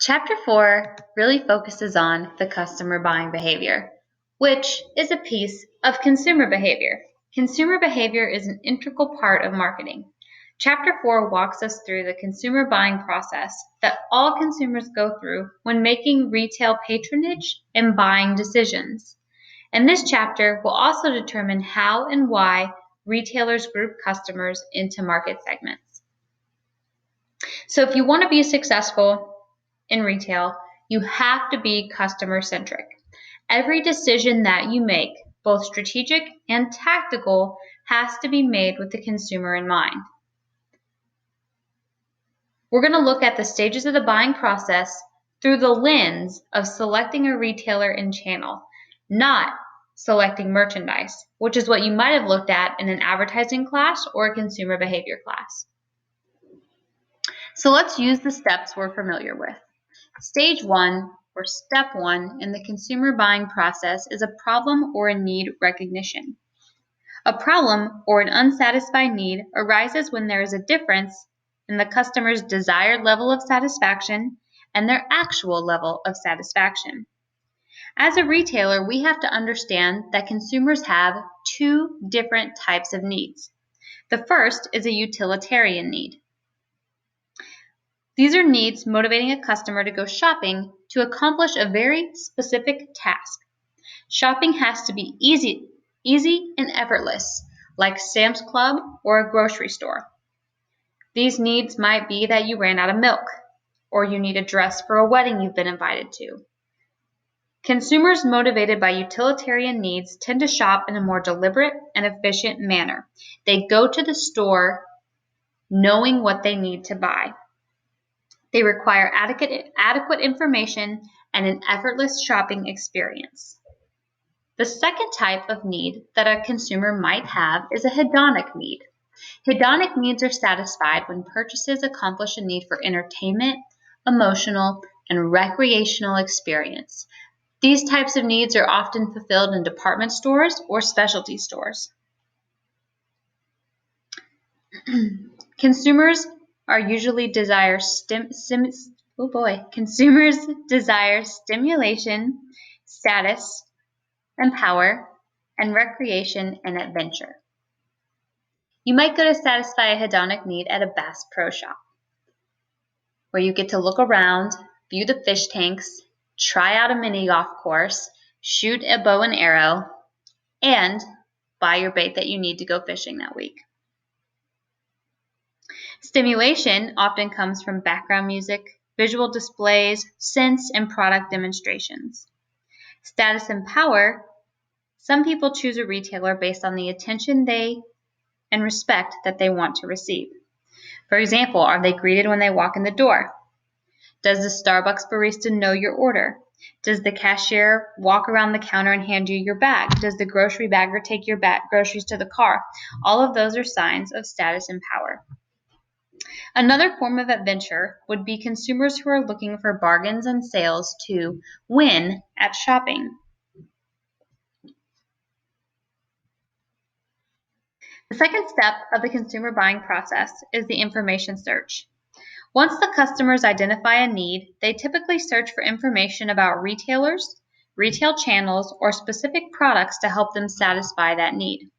Chapter 4 really focuses on the customer buying behavior, which is a piece of consumer behavior. Consumer behavior is an integral part of marketing. Chapter 4 walks us through the consumer buying process that all consumers go through when making retail patronage and buying decisions. And this chapter will also determine how and why retailers group customers into market segments. So if you want to be successful in retail, you have to be customer centric. Every decision that you make, both strategic and tactical, has to be made with the consumer in mind. We're going to look at the stages of the buying process through the lens of selecting a retailer and channel, not selecting merchandise, which is what you might have looked at in an advertising class or a consumer behavior class. So let's use the steps we're familiar with. Stage 1, or step 1, in the consumer buying process is a problem or a need recognition. A problem or an unsatisfied need arises when there is a difference in the customer's desired level of satisfaction and their actual level of satisfaction. As a retailer, we have to understand that consumers have two different types of needs. The first is a utilitarian need. These are needs motivating a customer to go shopping to accomplish a very specific task. Shopping has to be easy and effortless, like Sam's Club or a grocery store. These needs might be that you ran out of milk, or you need a dress for a wedding you've been invited to. Consumers motivated by utilitarian needs tend to shop in a more deliberate and efficient manner. They go to the store knowing what they need to buy. They require adequate information and an effortless shopping experience. The second type of need that a consumer might have is a hedonic need. Hedonic needs are satisfied when purchases accomplish a need for entertainment, emotional, and recreational experience. These types of needs are often fulfilled in department stores or specialty stores. Consumers desire stimulation, status, and power, and recreation and adventure. You might go to satisfy a hedonic need at a Bass Pro Shop, where you get to look around, view the fish tanks, try out a mini golf course, shoot a bow and arrow, and buy your bait that you need to go fishing that week. Stimulation often comes from background music, visual displays, scents, and product demonstrations. Status and power. Some people choose a retailer based on the attention and respect that they want to receive. For example, are they greeted when they walk in the door? Does the Starbucks barista know your order? Does the cashier walk around the counter and hand you your bag? Does the grocery bagger take your groceries to the car? All of those are signs of status and power. Another form of adventure would be consumers who are looking for bargains and sales to win at shopping. The second step of the consumer buying process is the information search. Once the customers identify a need, they typically search for information about retailers, retail channels, or specific products to help them satisfy that need.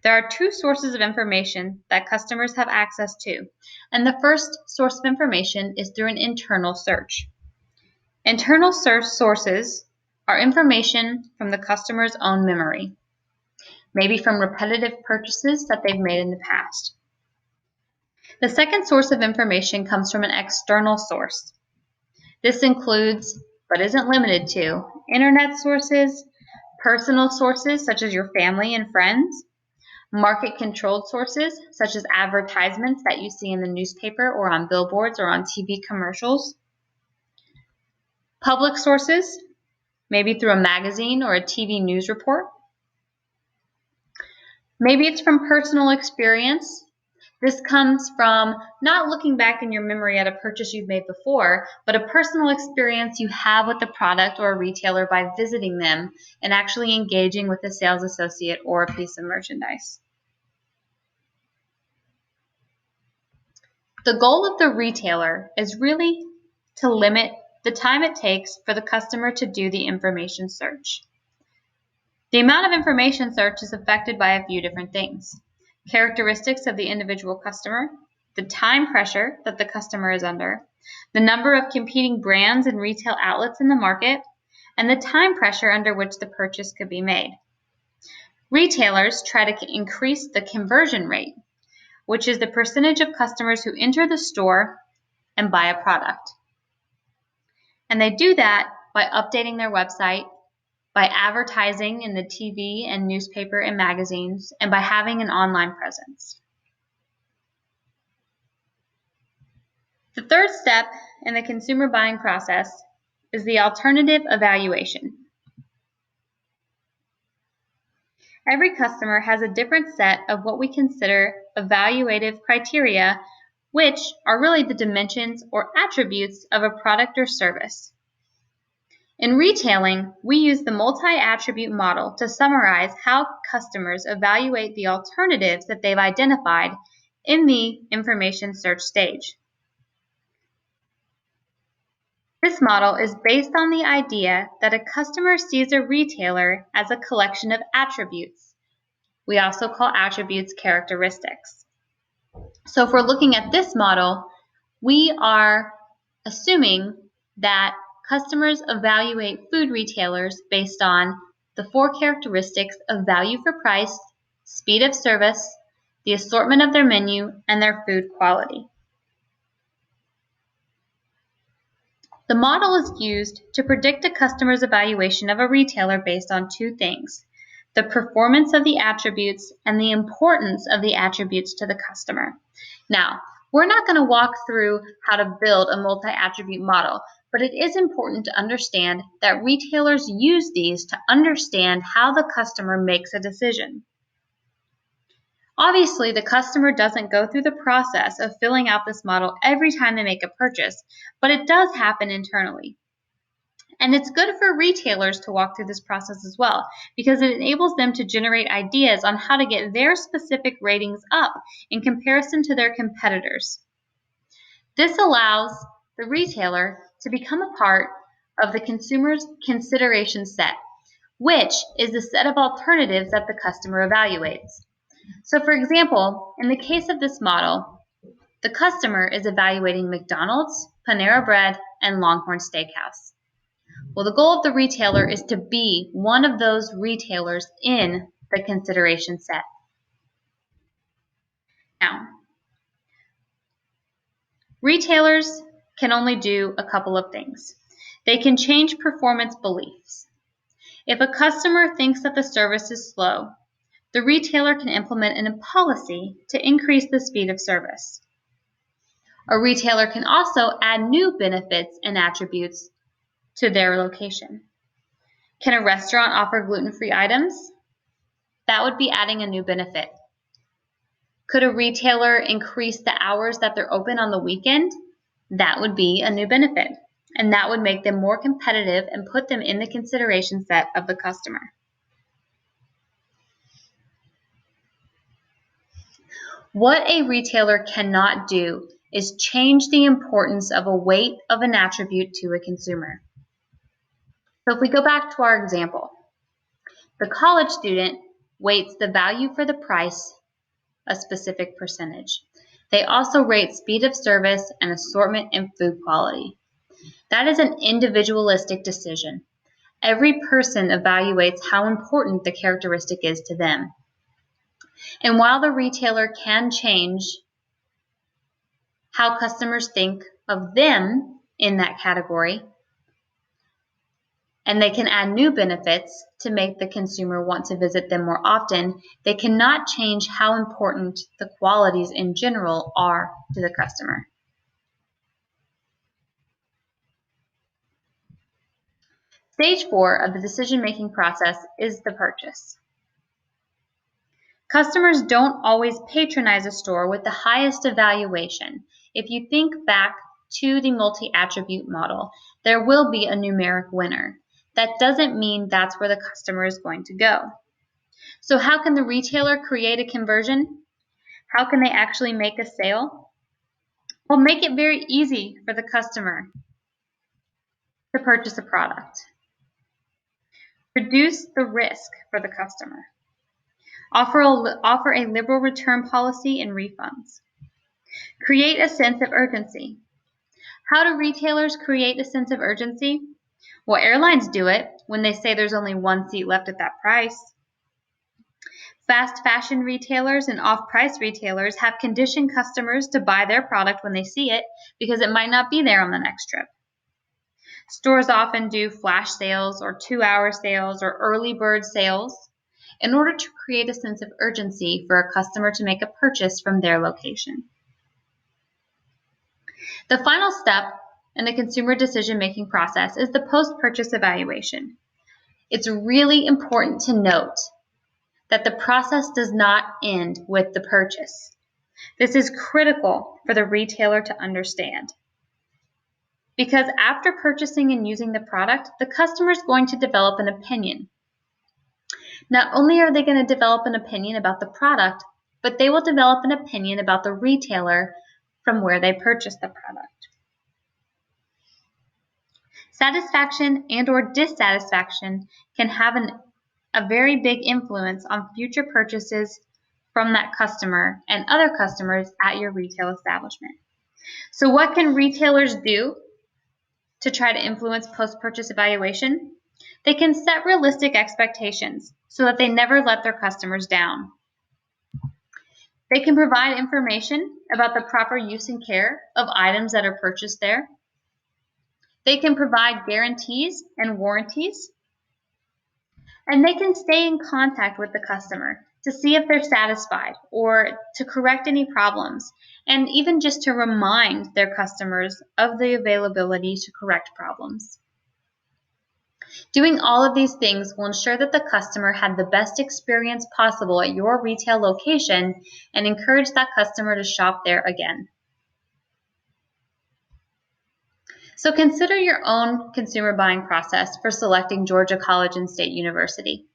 There are two sources of information that customers have access to, and the first source of information is through an internal search. Internal search sources are information from the customer's own memory, maybe from repetitive purchases that they've made in the past. The second source of information comes from an external source. This includes, but isn't limited to, internet sources, personal sources such as your family and friends, market-controlled sources such as advertisements that you see in the newspaper or on billboards or on TV commercials, public sources, maybe through a magazine or a TV news report. Maybe it's from personal experience. This comes from not looking back in your memory at a purchase you've made before, but a personal experience you have with the product or a retailer by visiting them and actually engaging with a sales associate or a piece of merchandise. The goal of the retailer is really to limit the time it takes for the customer to do the information search. The amount of information search is affected by a few different things: characteristics of the individual customer, the time pressure that the customer is under, the number of competing brands and retail outlets in the market, and the time pressure under which the purchase could be made. Retailers try to increase the conversion rate, which is the percentage of customers who enter the store and buy a product. And they do that by updating their website, by advertising in the TV and newspaper and magazines, and by having an online presence. The third step in the consumer buying process is the alternative evaluation. Every customer has a different set of what we consider evaluative criteria, which are really the dimensions or attributes of a product or service. In retailing, we use the multi-attribute model to summarize how customers evaluate the alternatives that they've identified in the information search stage. This model is based on the idea that a customer sees a retailer as a collection of attributes. We also call attributes characteristics. So if we're looking at this model, we are assuming that customers evaluate food retailers based on the 4 characteristics of value for price, speed of service, the assortment of their menu, and their food quality. The model is used to predict a customer's evaluation of a retailer based on 2 things: the performance of the attributes and the importance of the attributes to the customer. Now, we're not going to walk through how to build a multi-attribute model, but it is important to understand that retailers use these to understand how the customer makes a decision. Obviously, the customer doesn't go through the process of filling out this model every time they make a purchase, but it does happen internally. And it's good for retailers to walk through this process as well, because it enables them to generate ideas on how to get their specific ratings up in comparison to their competitors. This allows the retailer to become a part of the consumer's consideration set, which is the set of alternatives that the customer evaluates. So for example, in the case of this model, the customer is evaluating McDonald's, Panera Bread, and Longhorn Steakhouse. Well, the goal of the retailer is to be one of those retailers in the consideration set. Now, retailers can only do a couple of things. They can change performance beliefs. If a customer thinks that the service is slow, the retailer can implement a policy to increase the speed of service. A retailer can also add new benefits and attributes to their location. Can a restaurant offer gluten-free items? That would be adding a new benefit. Could a retailer increase the hours that they're open on the weekend? That would be a new benefit, and that would make them more competitive and put them in the consideration set of the customer. What a retailer cannot do is change the importance of a weight of an attribute to a consumer. So if we go back to our example, the college student weights the value for the price a specific percentage. They also rate speed of service and assortment and food quality. That is an individualistic decision. Every person evaluates how important the characteristic is to them. And while the retailer can change how customers think of them in that category, and they can add new benefits to make the consumer want to visit them more often, they cannot change how important the qualities in general are to the customer. Stage 4 of the decision-making process is the purchase. Customers don't always patronize a store with the highest evaluation. If you think back to the multi-attribute model, there will be a numeric winner. That doesn't mean that's where the customer is going to go. So how can the retailer create a conversion? How can they actually make a sale? Well, make it very easy for the customer. to purchase a product. Reduce the risk for the customer. Offer a liberal return policy and refunds. Create a sense of urgency. How do retailers create a sense of urgency? Well, airlines do it when they say there's only one seat left at that price. Fast fashion retailers and off-price retailers have conditioned customers to buy their product when they see it because it might not be there on the next trip. Stores often do flash sales or 2-hour sales or early bird sales in order to create a sense of urgency for a customer to make a purchase from their location. The final step in the consumer decision-making process is the post-purchase evaluation. It's really important to note that the process does not end with the purchase. This is critical for the retailer to understand. Because after purchasing and using the product, the customer is going to develop an opinion. Not only are they going to develop an opinion about the product, but they will develop an opinion about the retailer from where they purchased the product. Satisfaction and/or dissatisfaction can have a very big influence on future purchases from that customer and other customers at your retail establishment. So what can retailers do to try to influence post-purchase evaluation? They can set realistic expectations so that they never let their customers down. They can provide information about the proper use and care of items that are purchased there. They can provide guarantees and warranties. And they can stay in contact with the customer to see if they're satisfied or to correct any problems, and even just to remind their customers of the availability to correct problems. Doing all of these things will ensure that the customer had the best experience possible at your retail location and encourage that customer to shop there again. So consider your own consumer buying process for selecting Georgia College and State University.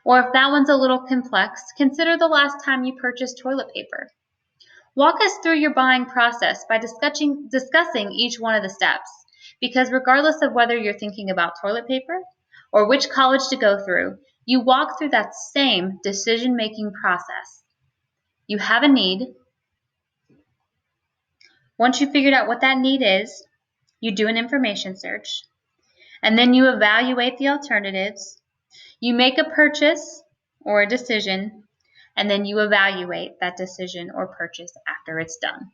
Or if that one's a little complex, consider the last time you purchased toilet paper. Walk us through your buying process by discussing each one of the steps, because regardless of whether you're thinking about toilet paper or which college to go through, you walk through that same decision-making process. You have a need. Once you've figured out what that need is, you do an information search, and then you evaluate the alternatives. You make a purchase or a decision, and then you evaluate that decision or purchase after it's done.